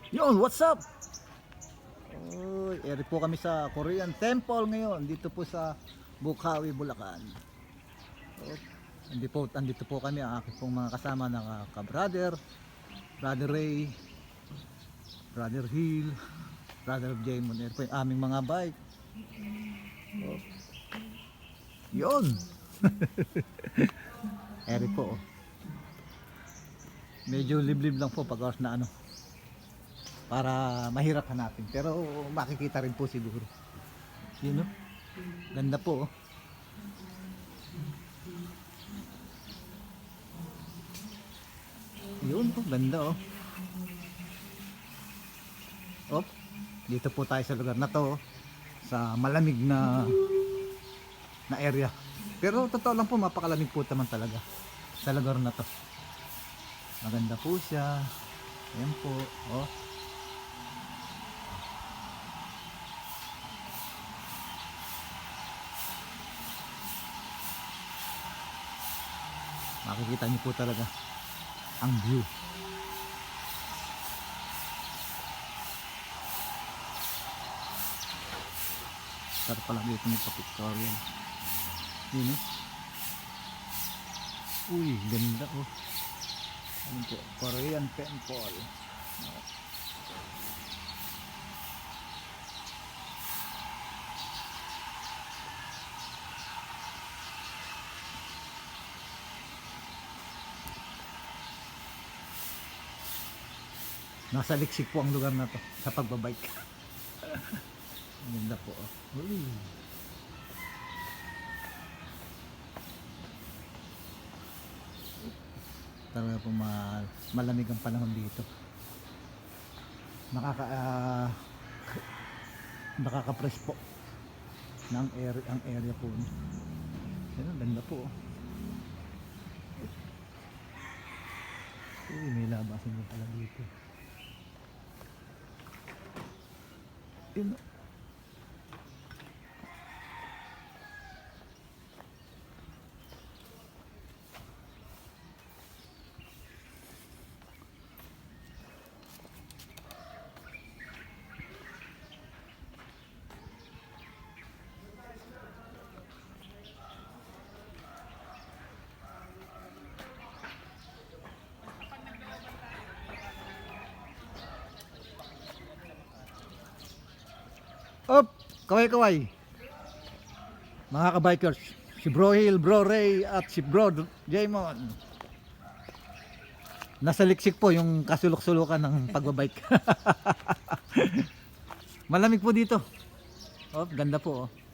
Yun, what's up? Eri po kami sa Korean Temple ngayon dito po sa Bukawi, Bulacan. Oh, andito po kami ang aking pong mga kasama na ka-brother, Brother Ray, Brother Hill, Brother Jaymon. Eri po yung aming mga bike. Oh. Yun. Eri po. Medyo liblib lang po pag oras na ano. Para mahirap hanapin, pero makikita rin po siguro. Yun, oh. Ganda po, oh. Yun, oh, ganda, oh. Oh, dito po tayo sa lugar na to, oh, sa malamig na area. Pero totoo lang po, mapakalamig po naman talaga sa lugar na to. Maganda po siya. Ayan po, oh. Makikita niyo po talaga ang view. Sarap pala dito magpa-pictorial. Yun, eh. Uy, ganda, oh. Ano po? Korean Temple. Nasa liksik po ang lugar na to sa pagbabike. Ganda po, oh. Uy. Talaga po malamig ang panahon dito. Nakaka-press po ng ang area po. Yan, ganda po, oh. Uy, may labasan mo pala dito. Yun. Op, kaway-kaway. Mga kabikers, si Bro Hill, Bro Ray at si Bro Jaymon. Nasa liksik po yung kasulok-sulukan ng pagbabike. Malamig po dito. Oh, ganda po, oh.